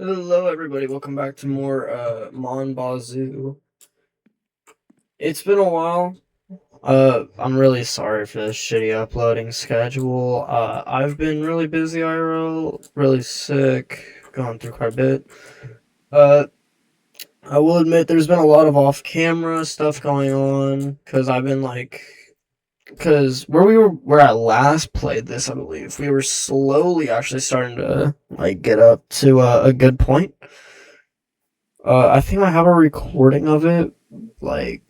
Hello everybody, welcome back to more bazou. It's been a while. I'm really sorry for this shitty uploading schedule. I've been really busy IRL, really sick, going through quite a bit. Uh I will admit there's been a lot of off-camera stuff going on, cause where where I last played this, I believe, we were slowly actually starting to get up to a good point. I think I have a recording of it, like,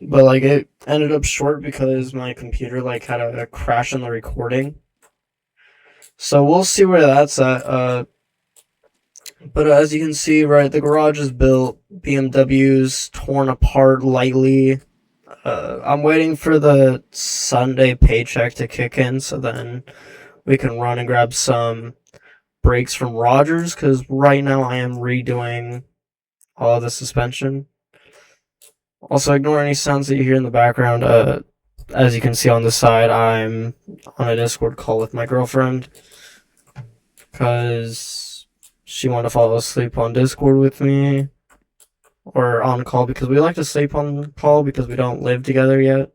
but it ended up short because my computer had a crash in the recording. So we'll see where that's at. But as you can see, right, the garage is built. BMW's torn apart lightly. I'm waiting for the Sunday paycheck to kick in, so then we can run and grab some brakes from Rogers. Because right now I am redoing all of the suspension. Also, ignore any sounds that you hear in the background. As you can see on the side, I'm on a Discord call with my girlfriend because she wanted to fall asleep on Discord with me or on call because we like to sleep on call because we don't live together yet.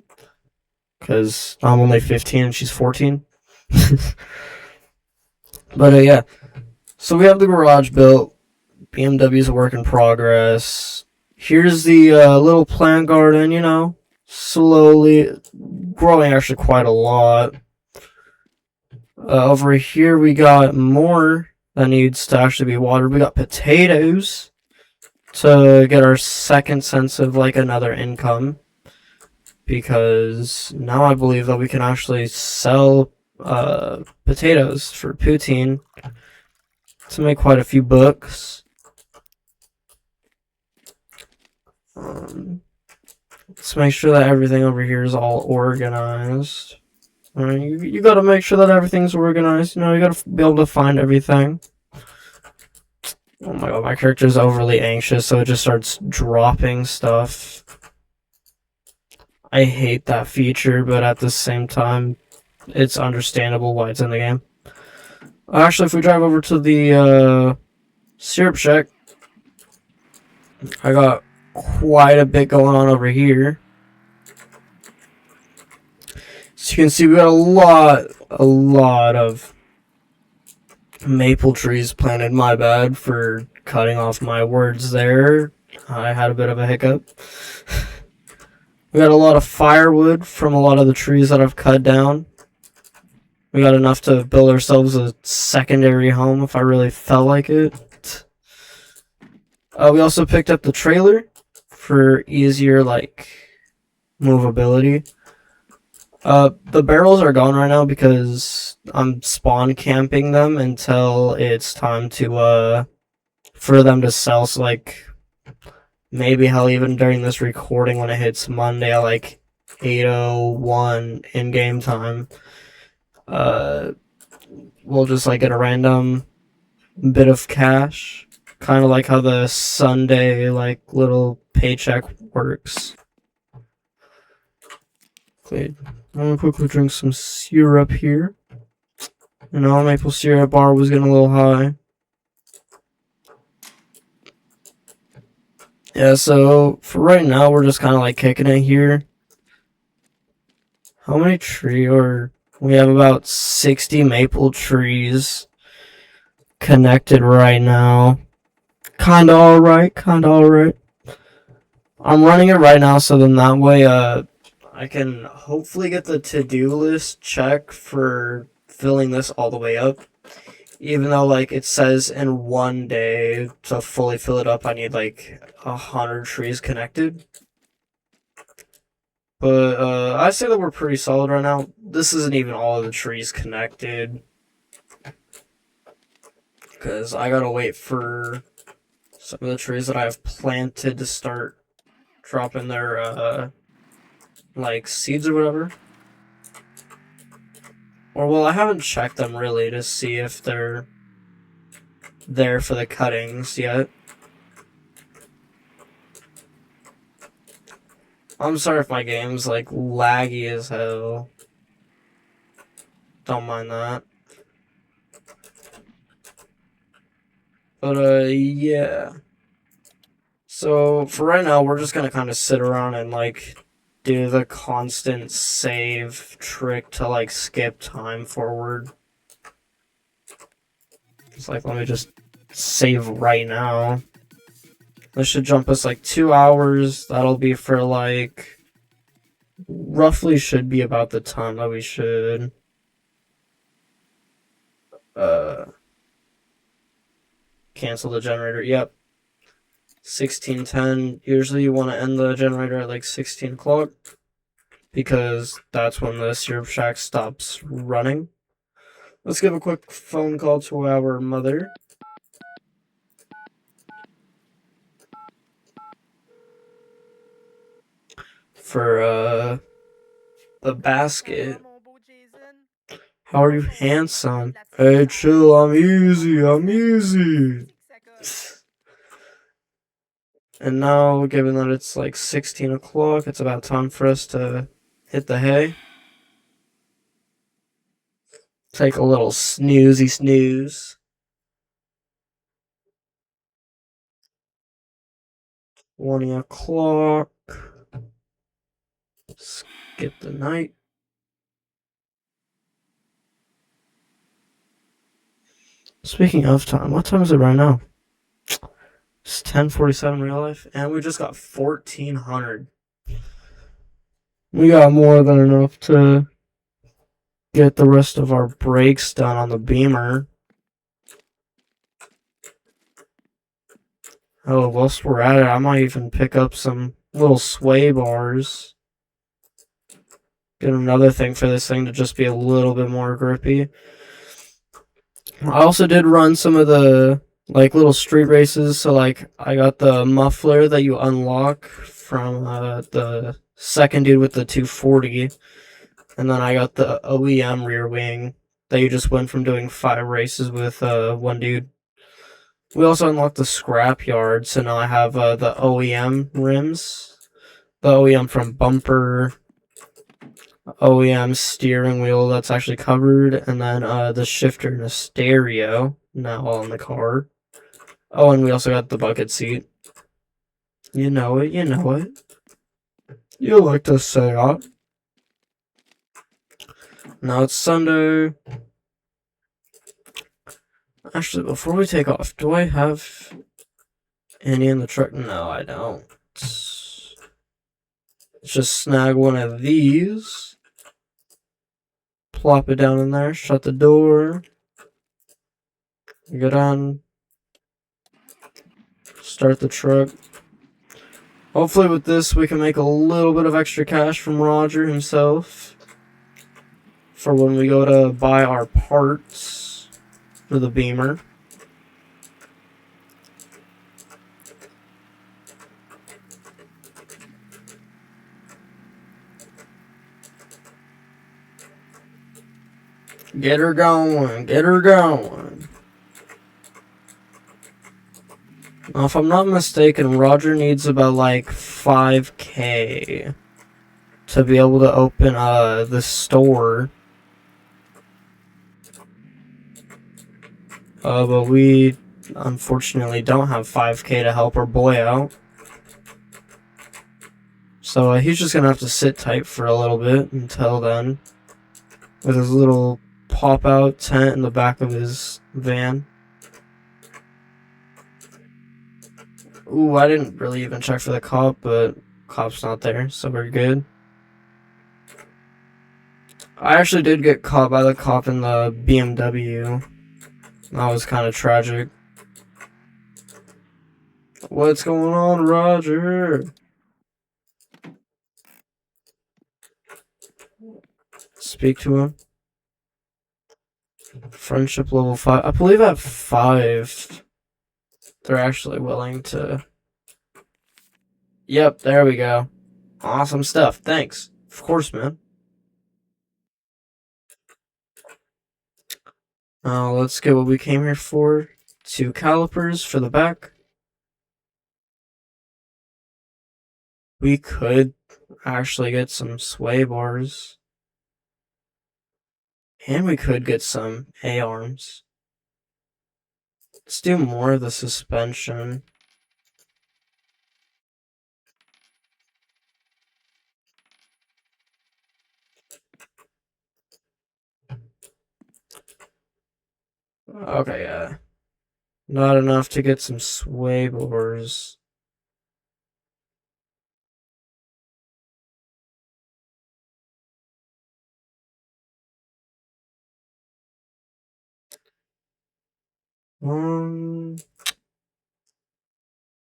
Because I'm only 15 and she's 14. But yeah, so we have the garage built. BMW's a work in progress. Here's the little plant garden, slowly growing actually quite a lot. Over here we got more that needs to actually be watered. We got potatoes to get our second sense of another income, because now I believe that we can actually sell potatoes for poutine to make quite a few bucks. Let's make sure that everything over here is all organized. You gotta make sure that everything's organized. You gotta be able to find everything. Oh my god, my character's overly anxious, so it just starts dropping stuff. I hate that feature, but at the same time, it's understandable why it's in the game. Actually, if we drive over to the syrup shack, I got quite a bit going on over here. So you can see we got a lot of maple trees planted. My bad for cutting off my words there. I had a bit of a hiccup. We got a lot of firewood from a lot of the trees that I've cut down. We got enough to build ourselves a secondary home if I really felt like it. We also picked up the trailer for easier, movability. The barrels are gone right now because I'm spawn camping them until it's time to, for them to sell. So, maybe hell, even during this recording when it hits Monday at, 8:01 in-game time, we'll just, get a random bit of cash. Kind of like how the Sunday, little paycheck works. Okay, I'm gonna quickly drink some syrup here. Maple syrup bar was getting a little high. Yeah, so for right now, we're just kind of kicking it here. How many we have about 60 maple trees connected right now. Kinda alright. I'm running it right now, so then that way, I can hopefully get the to-do list check for filling this all the way up. Even though, it says in one day to fully fill it up, I need, 100 trees connected. But, I say that we're pretty solid right now. This isn't even all of the trees connected, because I gotta wait for some of the trees that I have planted to start dropping their, seeds or whatever. Or, well, I haven't checked them really to see if they're there for the cuttings yet. I'm sorry if my game's, laggy as hell. Don't mind that. But yeah. So for right now, we're just gonna kind of sit around and like do the constant save trick to like skip time forward. It's like, let me just save right now. This should jump us like 2 hours. That'll be for like roughly should be about the time that we should uh cancel the generator. Yep. 16:10. Usually you want to end the generator at like 16 o'clock because that's when the syrup shack stops running. Let's give a quick phone call to our mother. For the basket. How are you, handsome? Hey, chill, I'm easy, I'm easy. And now, given that it's like 16 o'clock, it's about time for us to hit the hay. Take a little snoozy snooze. 20 o'clock. Skip the night. Speaking of time, what time is it right now? It's 10:47 real life, and we just got 1,400. We got more than enough to get the rest of our breaks done on the Beamer. Oh, whilst we're at it, I might even pick up some little sway bars. Get another thing for this thing to just be a little bit more grippy. I also did run some of the like little street races, so like I got the muffler that you unlock from the second dude with the 240, and then I got the OEM rear wing that you just went from doing 5 races with one dude. We also unlocked the scrapyard, so now I have the OEM rims, the OEM from bumper, OEM steering wheel that's actually covered, and then the shifter and the stereo now all in the car. Oh, and we also got the bucket seat. You know it, you know it. You like to say that. Now it's Sunday. Actually, before we take off, do I have any in the truck? No, I don't. Let's just snag one of these. Plop it down in there, shut the door. Get on. Start the truck. Hopefully with this we can make a little bit of extra cash from Roger himself for when we go to buy our parts for the Beamer. Get her going, get her going. Now, if I'm not mistaken, Roger needs about like 5K to be able to open the store. But we unfortunately don't have 5K to help our boy out. So he's just gonna have to sit tight for a little bit until then, with his little pop-out tent in the back of his van. Ooh, I didn't really even check for the cop, but cop's not there, so we're good. I actually did get caught by the cop in the BMW. That was kind of tragic. What's going on, Roger? Speak to him. Friendship level 5. I believe at 5, they're actually willing to... Yep, there we go. Awesome stuff. Thanks. Of course, man. Now, let's get what we came here for. 2 calipers for the back. We could actually get some sway bars. And we could get some A-arms. Let's do more of the suspension. Okay, yeah. Not enough to get some sway bars.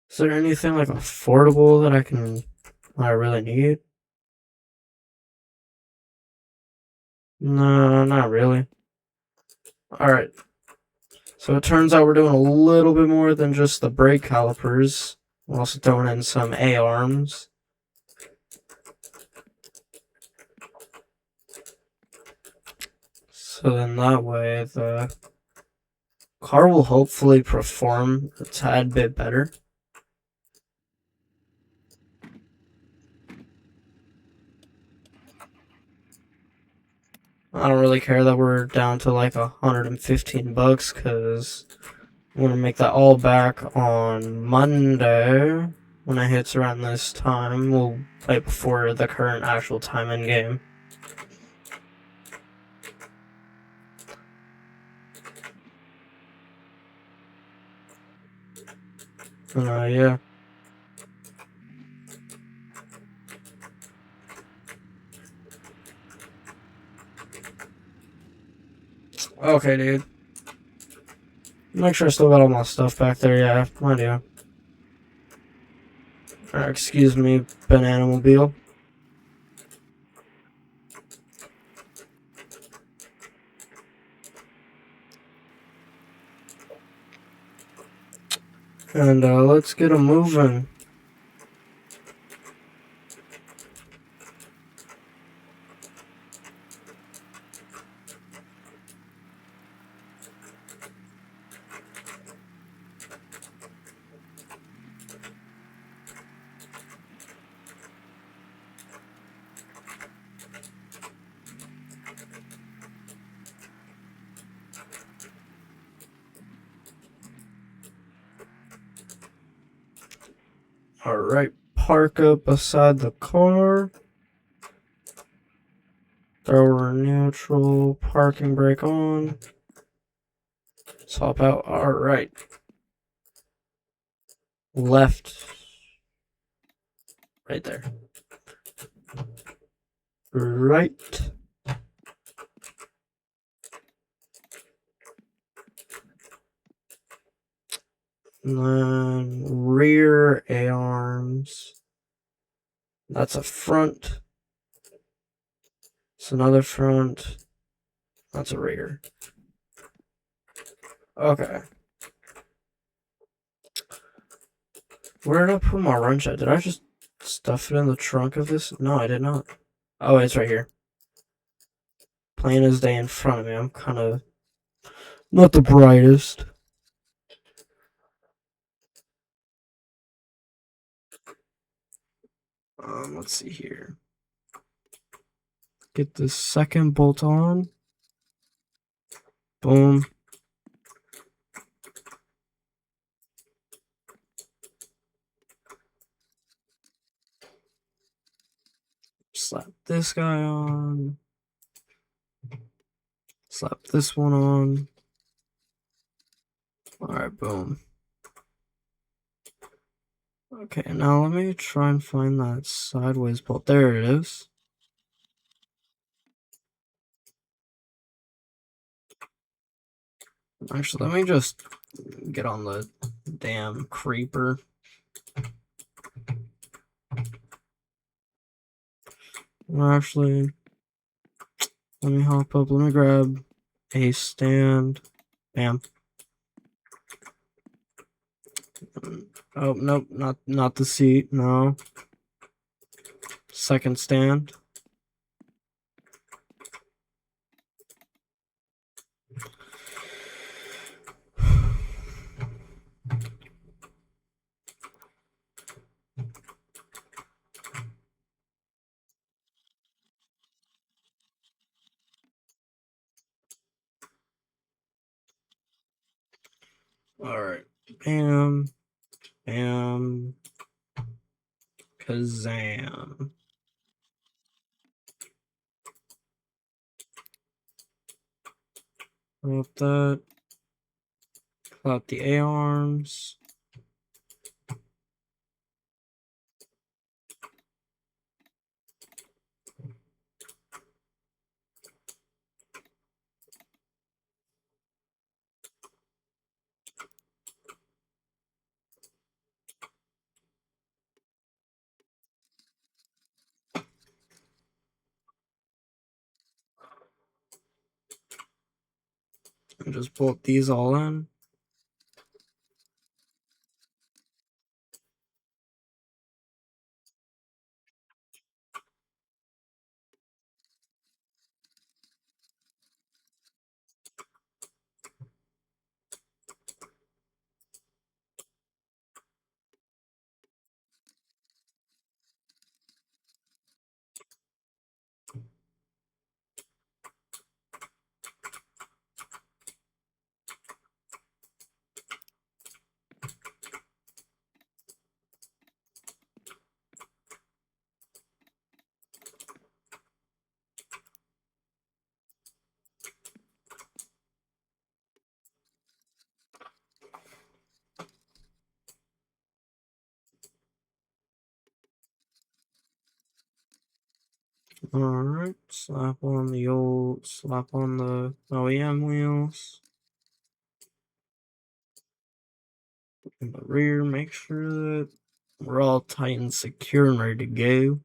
Is there anything like affordable that I really need? No, not really. Alright, so it turns out we're doing a little bit more than just the brake calipers. We're also throwing in some A-arms. So then that way the car will hopefully perform a tad bit better. I don't really care that we're down to like $115 because I'm gonna make that all back on Monday when it hits around this time. We'll play before the current actual time in game. Yeah. Okay, dude. Make sure I still got all my stuff back there. Yeah, I do. Excuse me, Banana Mobile. And let's get them moving. Alright, park up beside the car. Throw neutral, parking brake on. Swap out. Alright. Left. Right there. Right. And then rear A-arms. That's a front. It's another front. That's a rear. Okay. Where did I put my wrench at? Did I just stuff it in the trunk of this? No, I did not. Oh, it's right here. Plain as day in front of me. I'm kind of not the brightest. Let's see here. Get the second bolt on. Boom. Slap this guy on. Slap this one on. Alright, boom. Okay, now let me try and find that sideways bolt. There it is. Actually, let me just get on the damn creeper. Actually, let me hop up. Let me grab a stand. Bam. Oh, nope, not the seat. No. Second stand. Alright. Bam. Bam. Kazam. Up that. Pull out the A-arms. And just bolt these all in. Alright, slap on the OEM wheels. In the rear, make sure that we're all tight and secure and ready to go.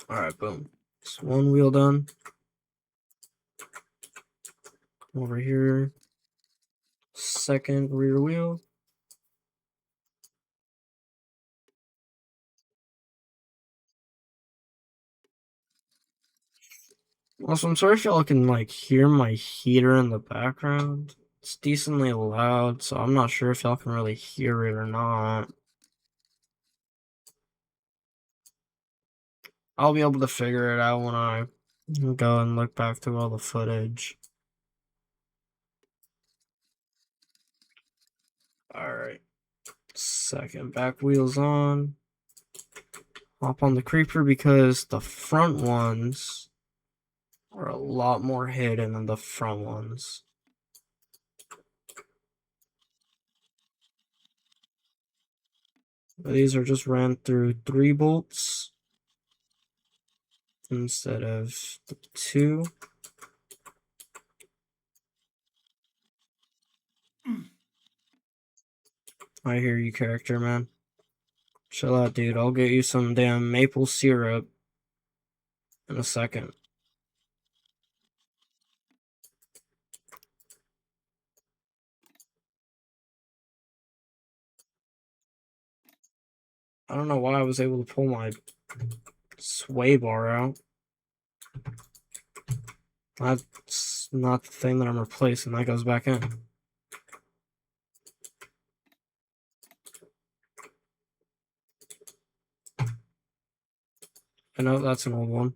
Alright, boom. So one wheel done. Over here. Second rear wheel. Also, I'm sorry if y'all can like hear my heater in the background. It's decently loud, so I'm not sure if y'all can really hear it or not. I'll be able to figure it out when I go and look back through all the footage. Alright. Second back wheels on. Hop on the creeper because the front ones are a lot more hidden than the front ones. These are just ran through 3 bolts instead of the 2. I hear you, character man. Chill out, dude. I'll get you some damn maple syrup in a second. I don't know why I was able to pull my sway bar out. That's not the thing that I'm replacing. That goes back in. I know that's an old one.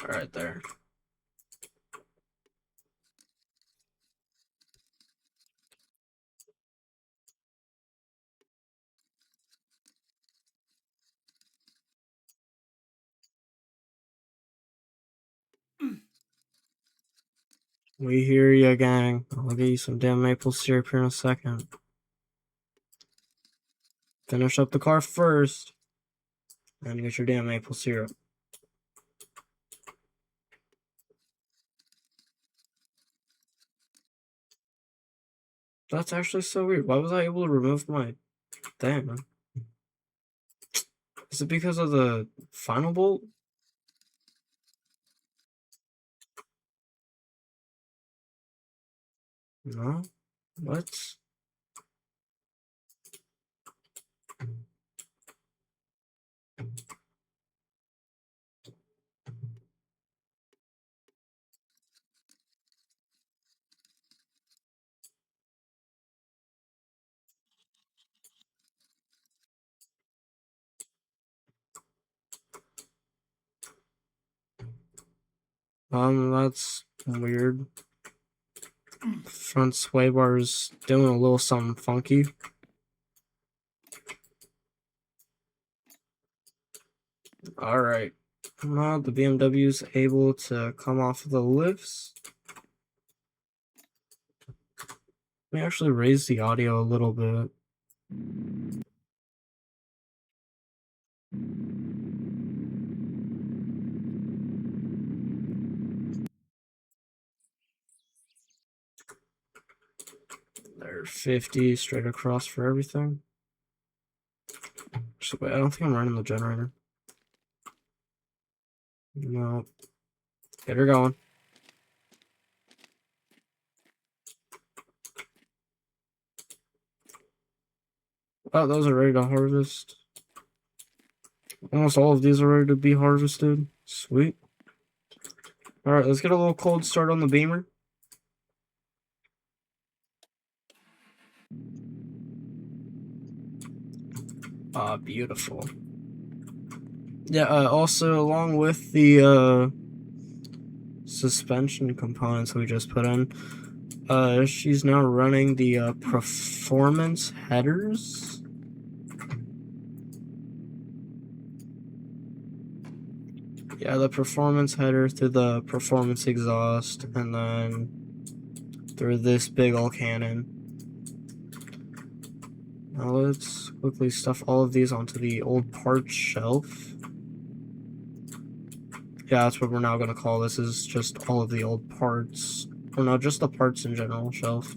Alright, there. We hear ya, gang. I'll get you some damn maple syrup here in a second. Finish up the car first. And get your damn maple syrup. That's actually so weird. Why was I able to remove my thing? Is it because of the final bolt? No? What? That's weird. Front sway bar's doing a little something funky. Alright. Now the BMW's able to come off of the lifts. Let me actually raise the audio a little bit. There, 50 straight across for everything. So wait, I don't think I'm running the generator. No. Get her going. Oh, those are ready to harvest. Almost all of these are ready to be harvested. Sweet. Alright, let's get a little cold start on the Beamer. Ah, beautiful. Yeah, also along with the suspension components we just put in, she's now running the performance headers. Yeah, the performance header through the performance exhaust, and then through this big ol' cannon. Now let's quickly stuff all of these onto the old parts shelf. Yeah, that's what we're now going to call this, is just all of the old parts. Or no, just the parts in general shelf.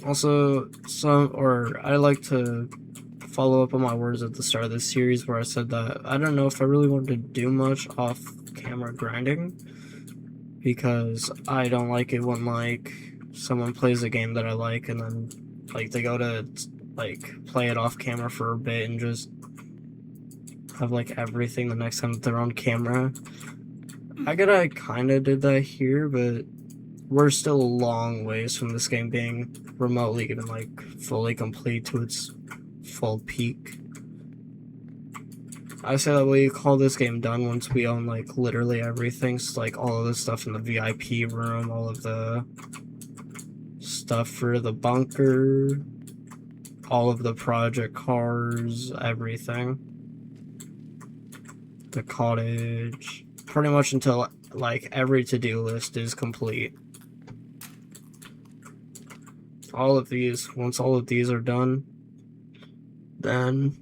Also, I like to follow up on my words at the start of this series where I said that I don't know if I really wanted to do much off-camera grinding, because I don't like it when, like, someone plays a game that I like and then, like, they go to, like, play it off-camera for a bit and just have, like, everything the next time that they're on camera. I get I kinda did that here, but we're still a long ways from this game being remotely even, like, fully complete to its full peak. I say that we call this game done once we own, like, literally everything. So, like, all of the stuff in the VIP room, all of the stuff for the bunker, all of the project cars, everything. The cottage. Pretty much until, like, every to-do list is complete. All of these, once all of these are done, then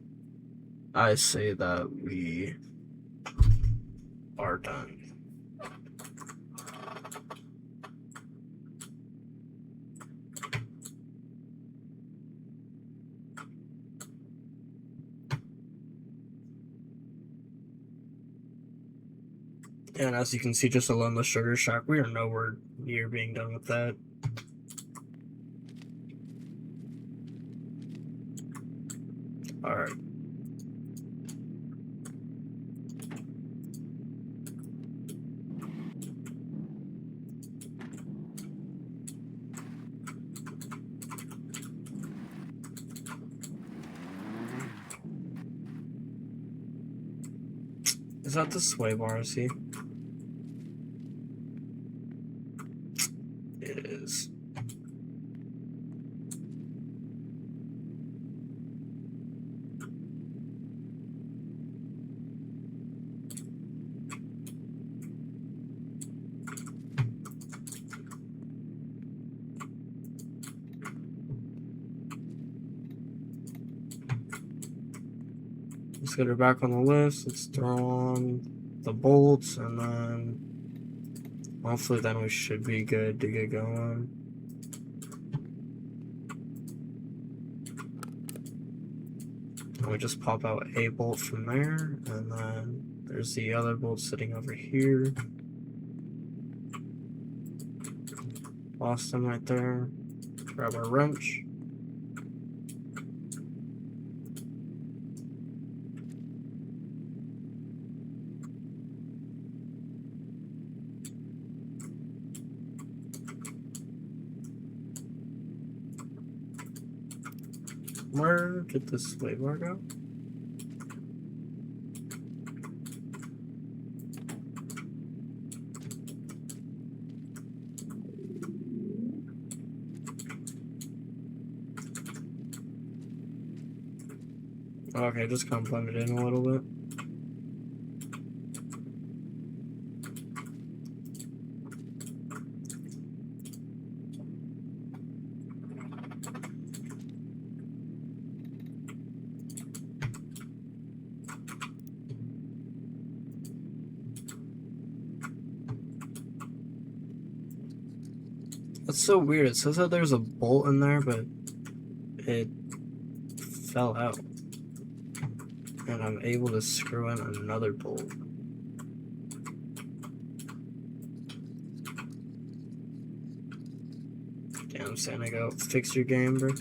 I say that we are done. And as you can see, just alone the sugar shack, we are nowhere near being done with that. Alright. Is that the sway bar I see? It is. Let's get her back on the list. Let's throw on the bolts, and then hopefully then we should be good to get going. And we just pop out a bolt from there, and then there's the other bolt sitting over here. Lost them right there. Grab our wrench. Where did this way bar go? Okay, just kind of blend it in a little bit. That's so weird. It says that there's a bolt in there, but it fell out. And I'm able to screw in another bolt. Damn, Santa, go fix your game, bro.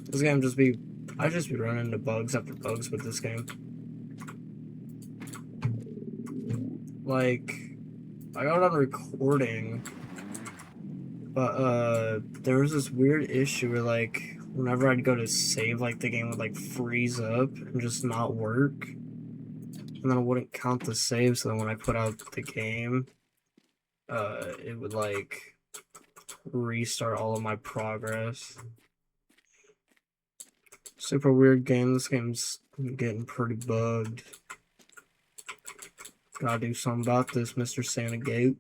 This game I just be running into bugs after bugs with this game. Like, I got on recording, but there was this weird issue where like whenever I'd go to save, like the game would like freeze up and just not work, and then it wouldn't count the save. So then when I put out the game, it would like restart all of my progress. Super weird game. This game's getting pretty bugged. Gotta do something about this, Mr. Santa Gate.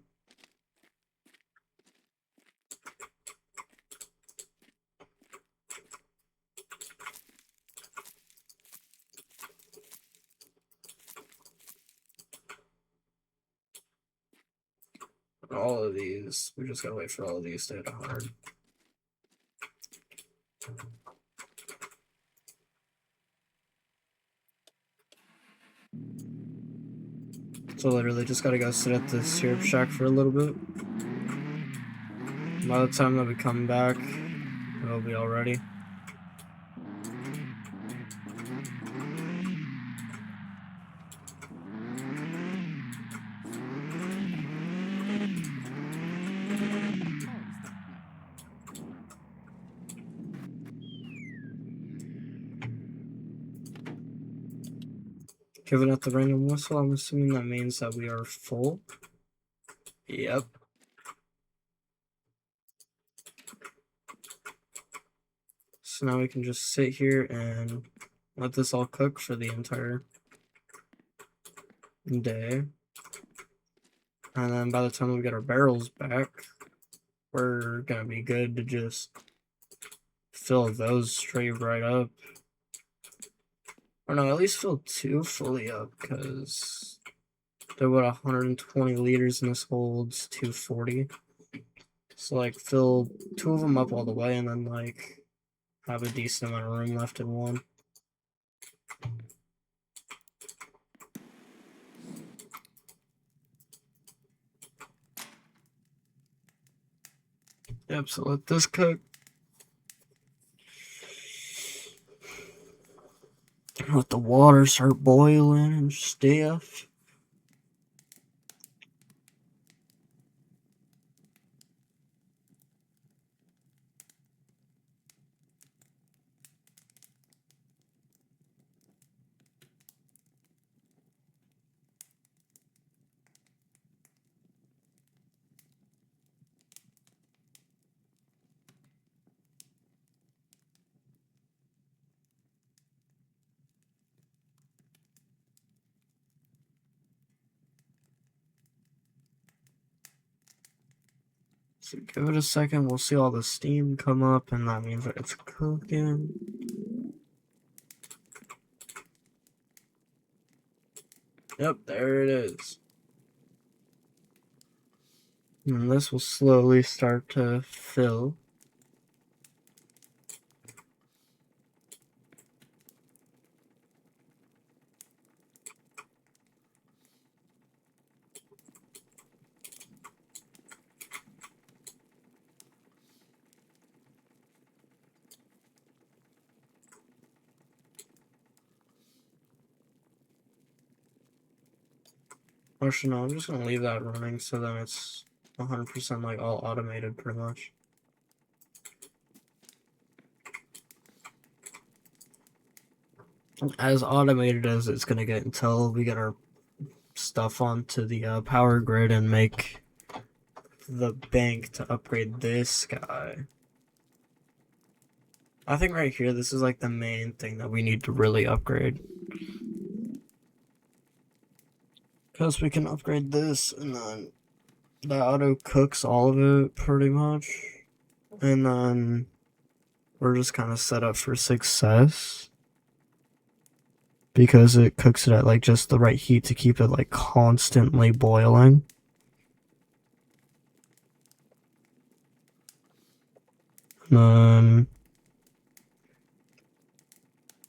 All of these, we just gotta wait for all of these to hit 100. So literally just gotta go sit at the syrup shack for a little bit. By the time that we come back, it'll be all ready. Giving out the random whistle, I'm assuming that means that we are full. Yep. So now we can just sit here and let this all cook for the entire day. And then by the time we get our barrels back, we're gonna be good to just fill those straight right up. Or no, at least fill 2 fully up, because they're what, 120 liters and this holds 240. So like fill 2 of them up all the way and then like have a decent amount of room left in one. Yep, so let this cook. Let the water start boiling and stuff. So give it a second, we'll see all the steam come up, and that means that it's cooking. Yep, there it is. And this will slowly start to fill. Actually, no, I'm just gonna leave that running so then it's 100% like all automated pretty much. As automated as it's gonna get until we get our stuff onto the power grid and make the bank to upgrade this guy. I think right here, this is like the main thing that we need to really upgrade. Because we can upgrade this and then that auto cooks all of it pretty much. And then we're just kind of set up for success. Because it cooks it at like just the right heat to keep it like constantly boiling. And then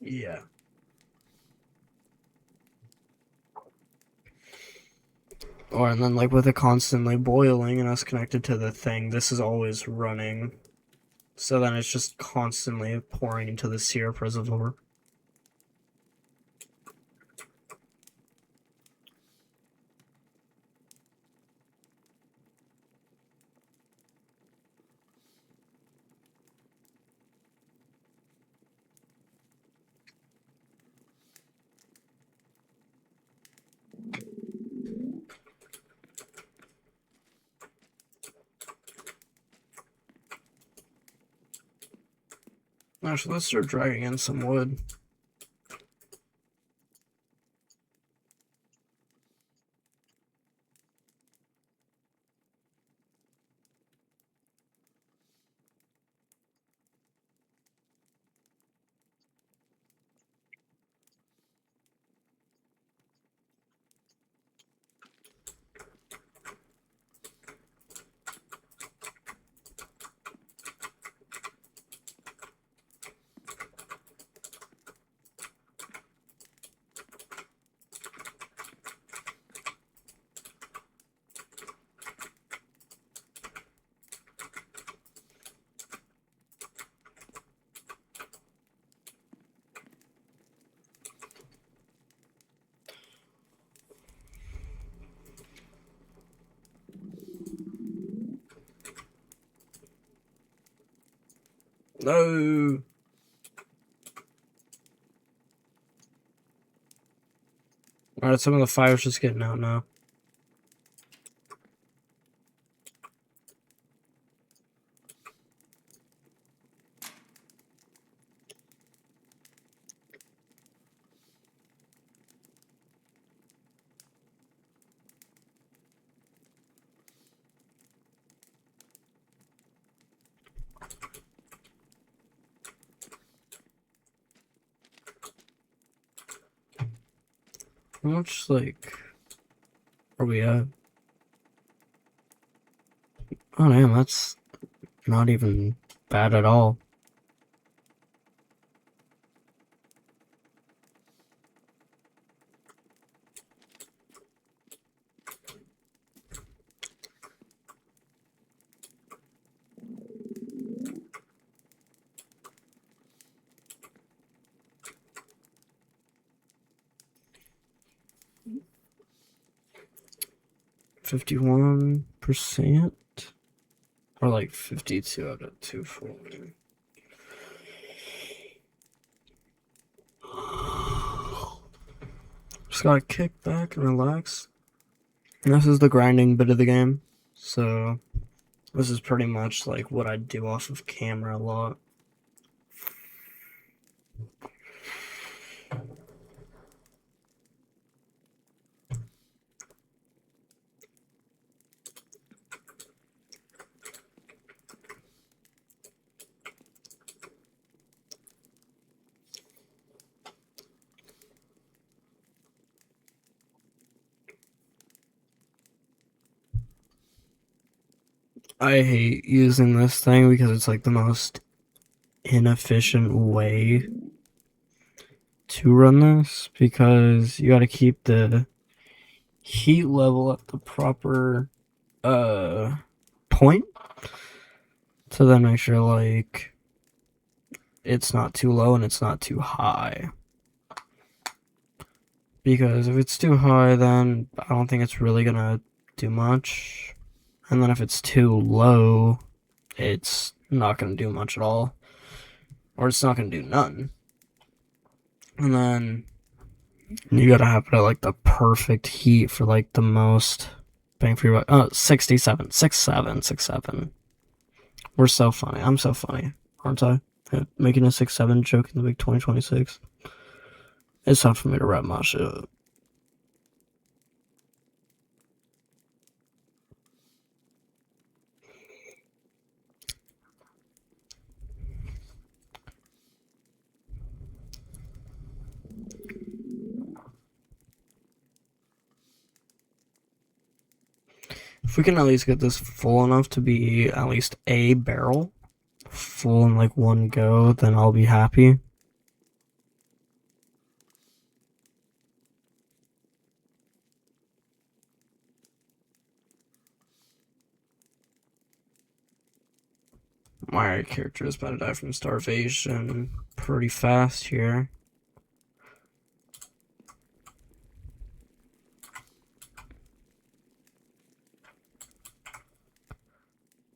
yeah. Or and then like with it constantly boiling and us connected to the thing, this is always running. So then it's just constantly pouring into the syrup reservoir. Actually, let's start dragging in some wood. No. Alright, some of the fire's just getting out now. How much, like, are we at? Oh, damn, that's not even bad at all. %51%? Or like 52 out of 240. Just gotta kick back and relax. And this is the grinding bit of the game. So, this is pretty much like what I do off of camera a lot. I hate using this thing because it's like the most inefficient way to run this because you gotta keep the heat level at the proper point to then make sure like it's not too low and it's not too high. Because if it's too high, then I don't think it's really gonna do much. And then if it's too low, it's not gonna do much at all. Or it's not gonna do nothing. And then you gotta have it at like the perfect heat for like the most bang for your buck. Oh, 67. 67. 67. We're so funny. I'm so funny, aren't I? Making a 6-7 joke in the big 2026. It's time for me to wrap my shit up. If we can at least get this full enough to be at least a barrel full in like one go, then I'll be happy. My character is about to die from starvation pretty fast here.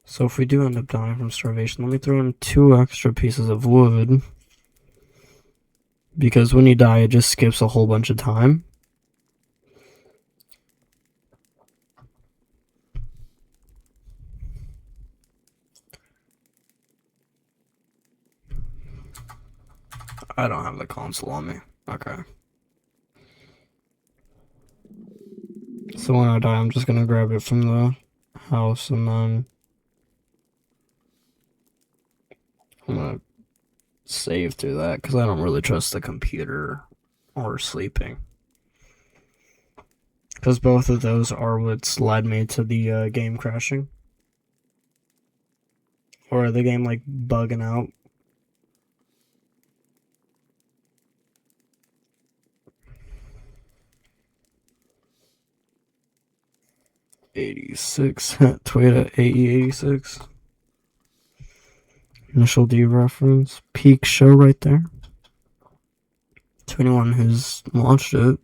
So if we do end up dying from starvation, let me throw in 2 extra pieces of wood. Because when you die, it just skips a whole bunch of time. I don't have the console on me. Okay. So when I die, I'm just gonna grab it from the house and then I'm gonna save through that because I don't really trust the computer or sleeping. Because both of those are what's led me to the game crashing. Or the game like bugging out. '86 Toyota AE86. Initial D reference. Peak show right there. To anyone who's watched it.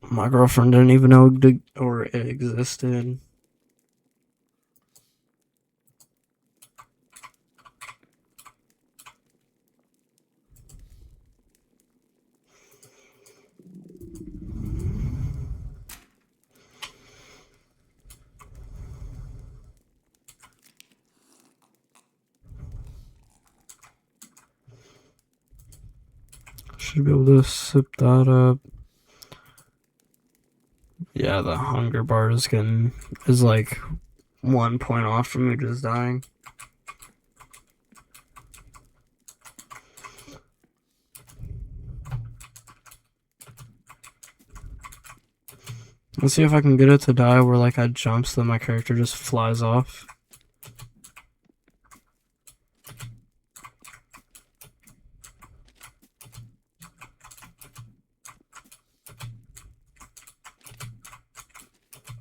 My girlfriend didn't even know it existed. Should be able to sip that up. Yeah, the hunger bar is like 1 point off from me just dying. Let's see if I can get it to die where like I jump so that my character just flies off.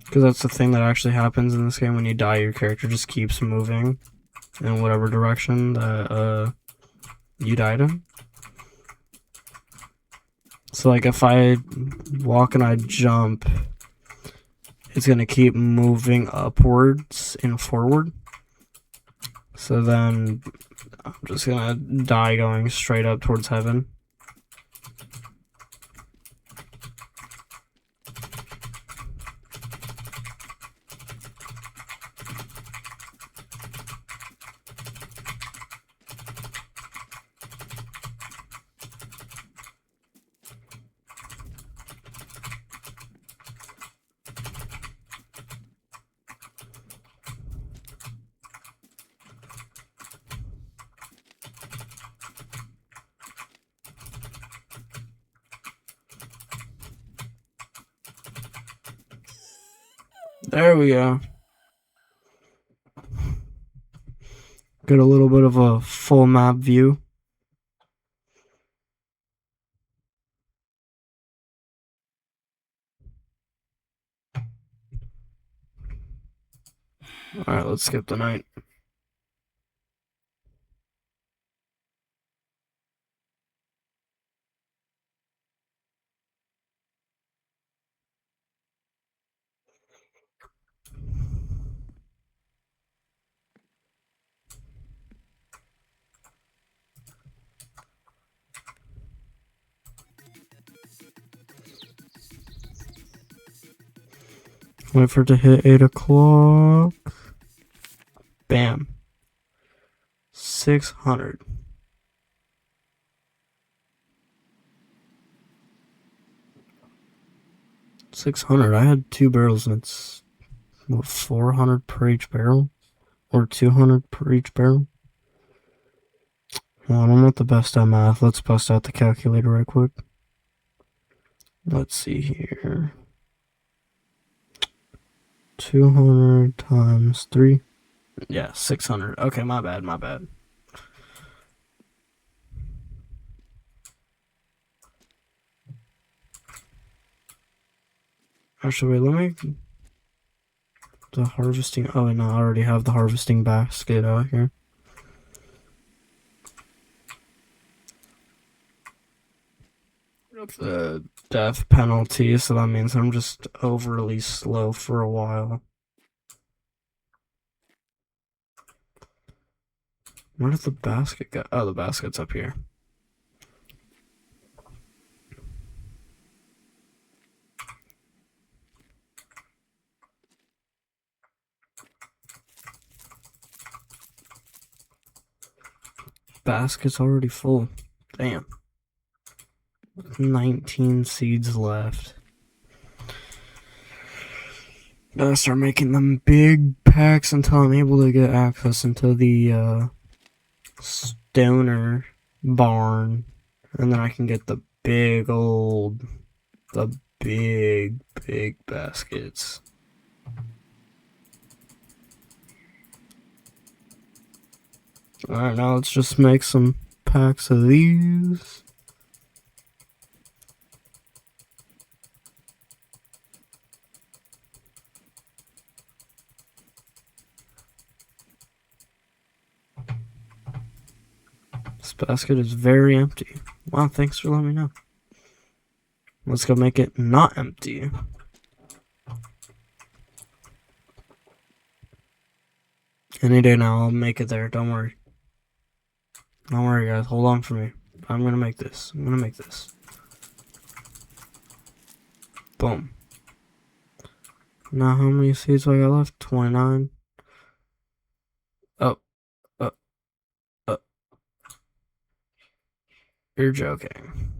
Because that's the thing that actually happens in this game. When you die, your character just keeps moving in whatever direction that you died in. So like if I walk and I jump, it's gonna keep moving upwards and forward. So then I'm just gonna die going straight up towards heaven. There we go. Get a little bit of a full map view. Alright, let's skip the night. Wait for it to hit 8 o'clock. Bam. 600. 600. I had 2 barrels and it's what, 400 per each barrel? Or 200 per each barrel? Well, I'm not the best at math. Let's bust out the calculator right quick. Let's see here. 200 times 3. Yeah, 600. Okay, my bad. Actually, wait, let me... The harvesting... Oh, no, I already have the harvesting basket out here. The death penalty, so that means I'm just overly slow for a while. Where did the basket go? Oh, the basket's up here. Basket's already full. Damn. 19 seeds left. Gotta start making them big packs until I'm able to get access into the stoner barn. And then I can get the big baskets. Alright, now let's just make some packs of these. This basket is very empty. Wow, thanks for letting me know. Let's go make it not empty. Any day now, I'll make it there. Don't worry. Don't worry, guys. Hold on for me. I'm gonna make this. Boom. Now, how many seeds do I got left? 29. Oh. You're joking.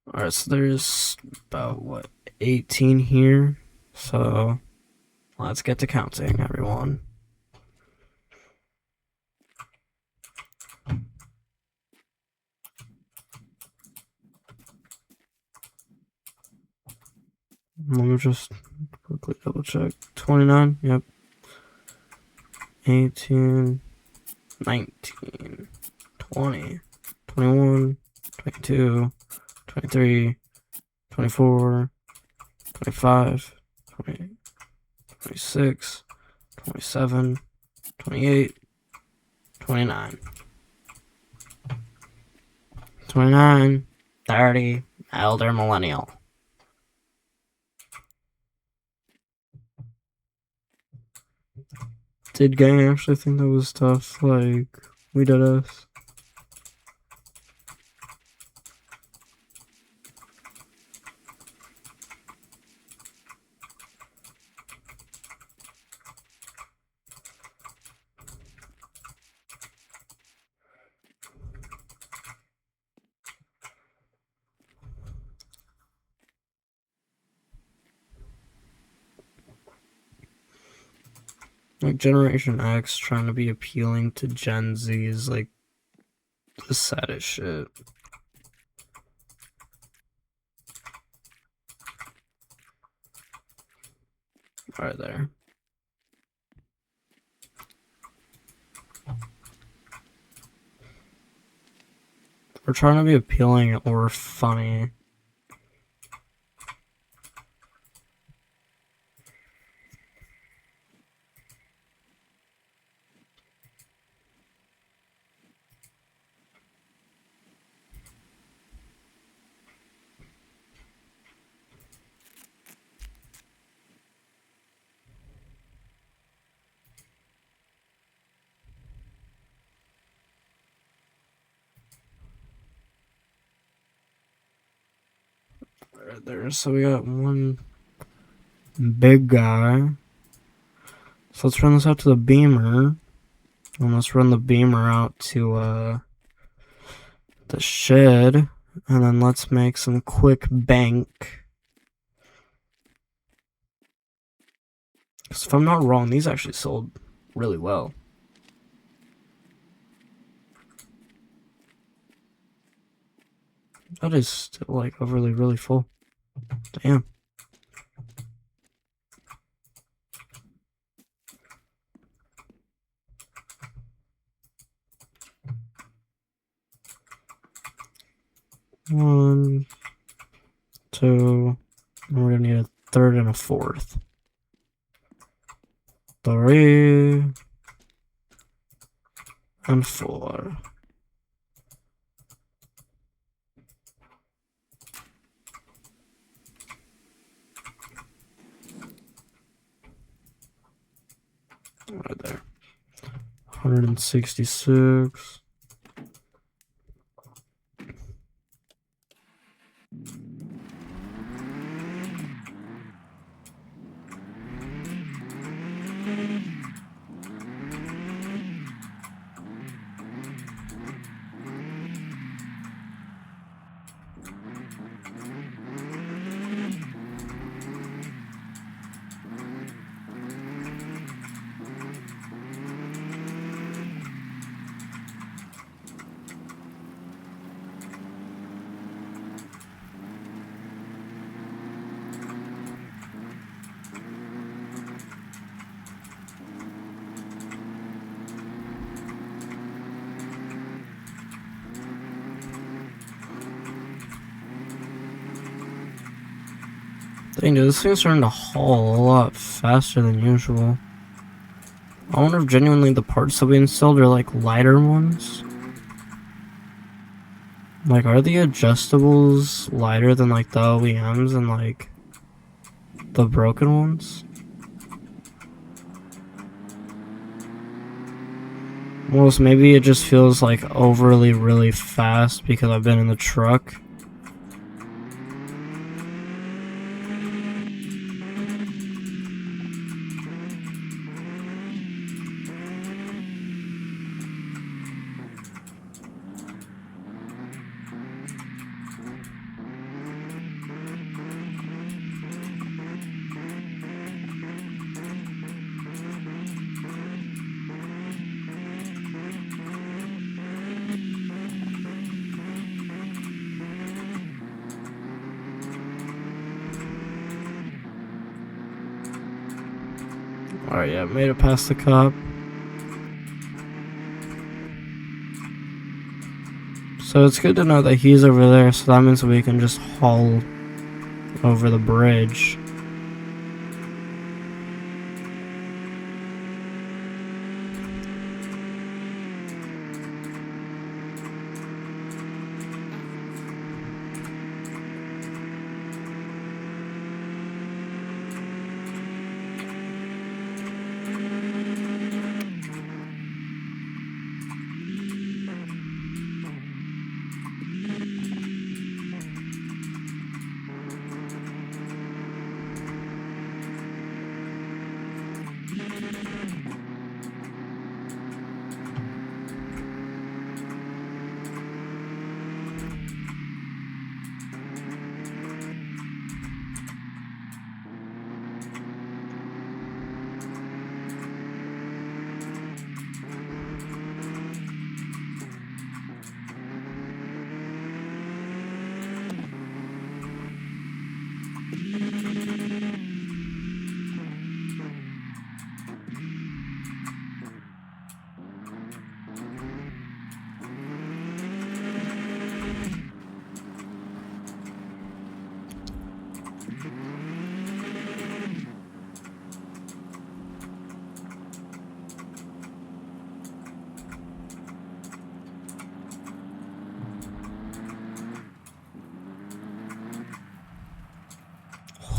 Alright, so there's about, what, 18 here? So, let's get to counting, everyone. Let me just quickly double check. 29, yep. 18, 19, 20, 21, 22, 23, 24, 25, 20, 26, 27, 28, 29. 29, 30, elder millennial. Did gang actually think that was tough, like we did us? Like Generation X trying to be appealing to Gen Z is like the saddest shit. Right there. We're trying to be appealing or funny. Right there. So we got 1, big guy. So let's run this out to the beamer. And let's run the beamer out to the shed. And then let's make some quick bank. Because if I'm not wrong, these actually sold really well. That is still like overly really full. Damn. One, two, and we're gonna need a third and a fourth. 3 and 4. Right there. 166. Dang, dude, this thing's starting to haul a lot faster than usual. I wonder if genuinely the parts that we installed are like lighter ones. Like, are the adjustables lighter than like the OEMs and like the broken ones? Well, so maybe it just feels like overly really fast because I've been in the truck. Alright, yeah, made it past the cop. So it's good to know that he's over there, so that means we can just haul over the bridge.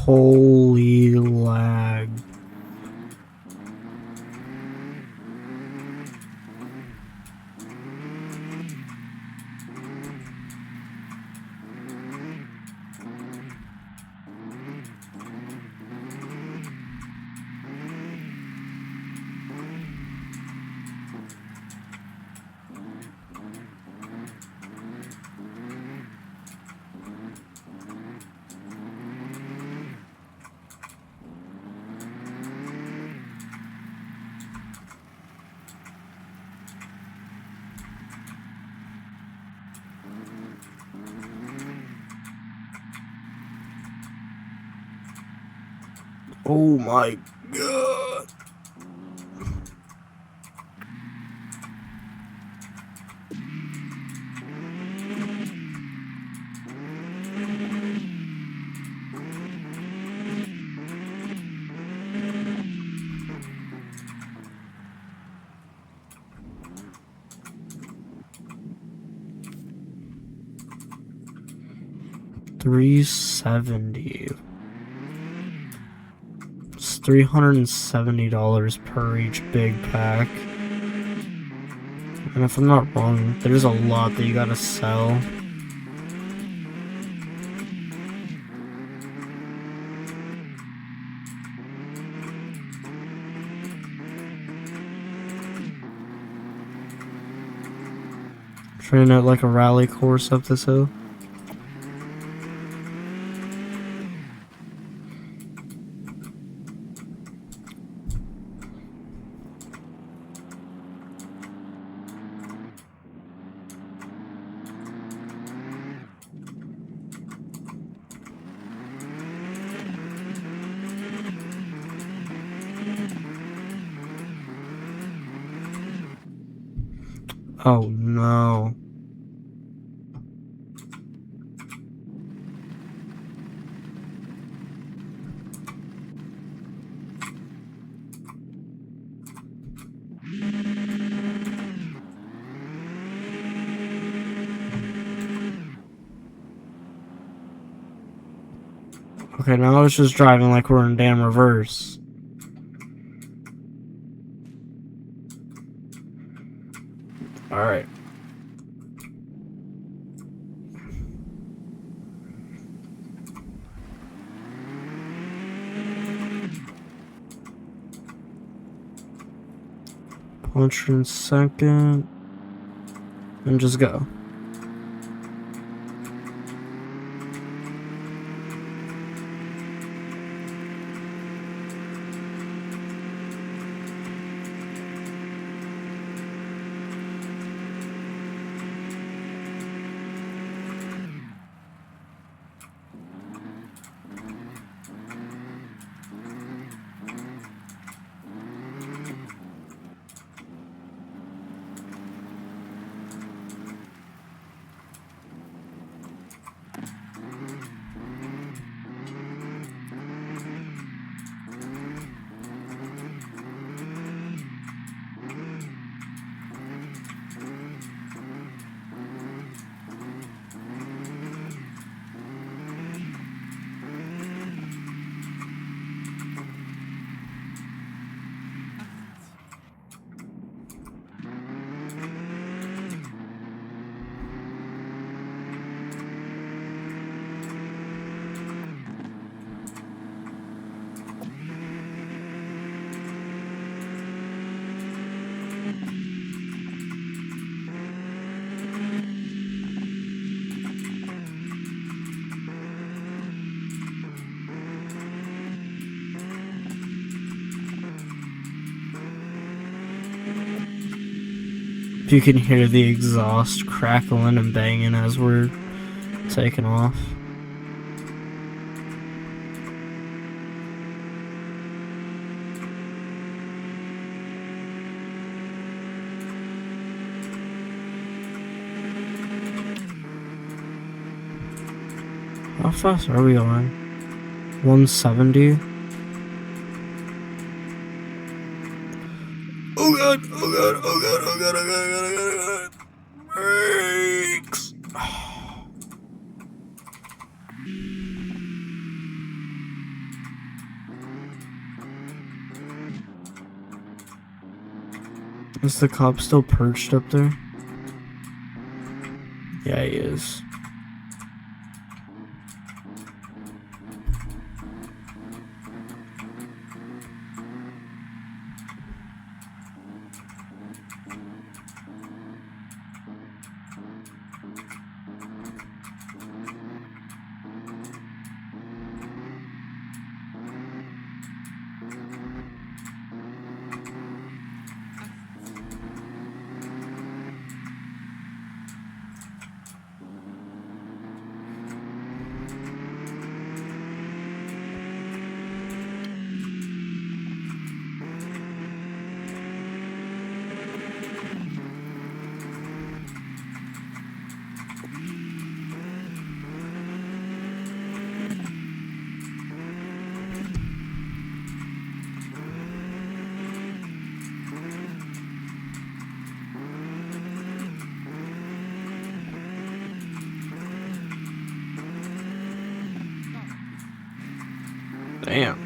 Holy lag. Oh my god. $370. It's $370 per each big pack. And if I'm not wrong, there's a lot that you gotta sell. Training at like a rally course up this hill. Oh no. Okay, now it's just driving like we're in damn reverse. Alright. Punch in second. And just go. You can hear the exhaust crackling and banging as we're taking off. How fast are we going? 170? Oh god, oh god, oh god, oh god, oh god, oh god, oh god. Brakes! Is the cop still perched up there? Yeah, he is. Damn.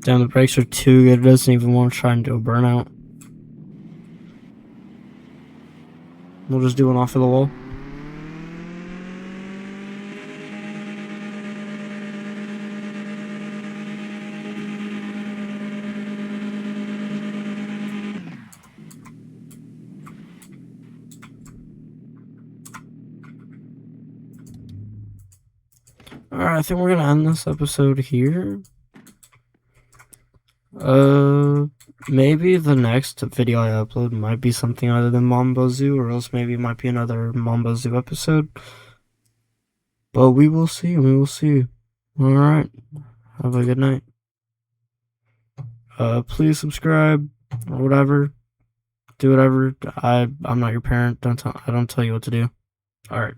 Damn, the brakes are too good. It doesn't even want to try and do a burnout. We'll just do one off of the wall. Alright, I think we're gonna end this episode here. Maybe the next video I upload might be something other than bazou, or else maybe it might be another bazou episode. But we will see. We will see. Alright. Have a good night. Please subscribe or whatever. Do whatever. I'm not your parent. I don't tell you what to do. Alright.